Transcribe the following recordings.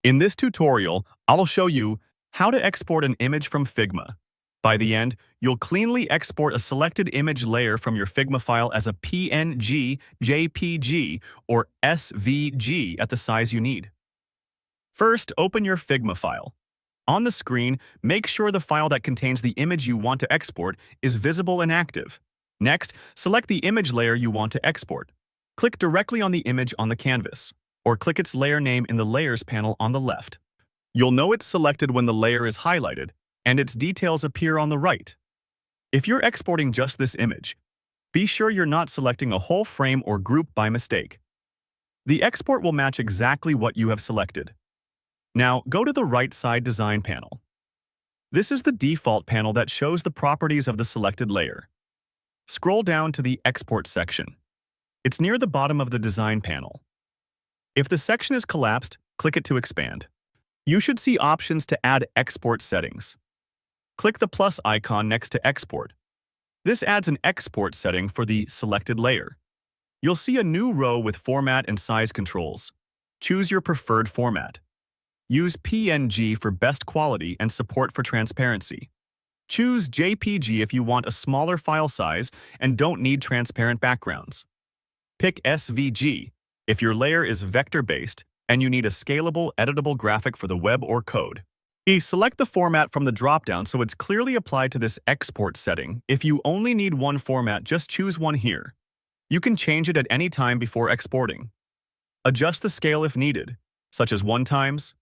In this tutorial, I'll show you how to export an image from Figma. By the end, you'll cleanly export a selected image layer from your Figma file as a PNG, JPG, or SVG at the size you need. First, open your Figma file. On the screen, make sure the file that contains the image you want to export is visible and active. Next, select the image layer you want to export. Click directly on the image on the canvas, or click its layer name in the Layers panel on the left. You'll know it's selected when the layer is highlighted, and its details appear on the right. If you're exporting just this image, be sure you're not selecting a whole frame or group by mistake. The export will match exactly what you have selected. Now, go to the right side Design panel. This is the default panel that shows the properties of the selected layer. Scroll down to the Export section. It's near the bottom of the Design panel. If the section is collapsed, click it to expand. You should see options to add export settings. Click the plus icon next to Export. This adds an export setting for the selected layer. You'll see a new row with format and size controls. Choose your preferred format. Use PNG for best quality and support for transparency. Choose JPG if you want a smaller file size and don't need transparent backgrounds. Pick SVG if your layer is vector-based and you need a scalable, editable graphic for the web or code. Select the format from the dropdown so it's clearly applied to this export setting. If you only need one format, just choose one here. You can change it at any time before exporting. Adjust the scale if needed, such as 1x,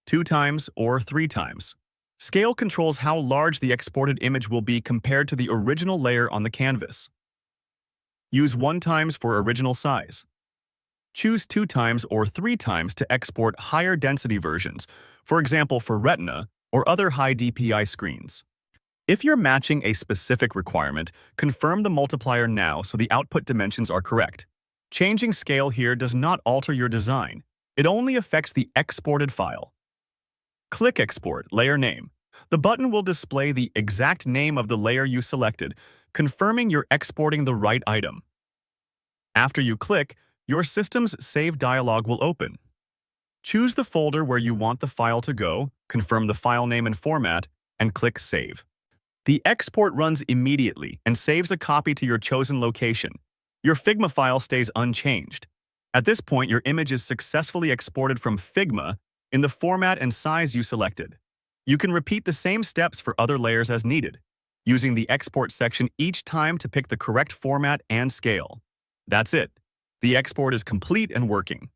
2x, or 3x. Scale controls how large the exported image will be compared to the original layer on the canvas. Use 1x for original size. Choose 2x or 3x to export higher density versions, for example for Retina or other high DPI screens. If you're matching a specific requirement, confirm the multiplier now so the output dimensions are correct. Changing scale here does not alter your design. It only affects the exported file. Click Export Layer Name. The button will display the exact name of the layer you selected, confirming you're exporting the right item. After you click, your system's Save dialog will open. Choose the folder where you want the file to go, confirm the file name and format, and click Save. The export runs immediately and saves a copy to your chosen location. Your Figma file stays unchanged. At this point, your image is successfully exported from Figma in the format and size you selected. You can repeat the same steps for other layers as needed, using the Export section each time to pick the correct format and scale. That's it. The export is complete and working.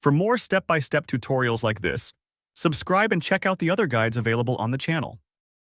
For more step-by-step tutorials like this, subscribe and check out the other guides available on the channel.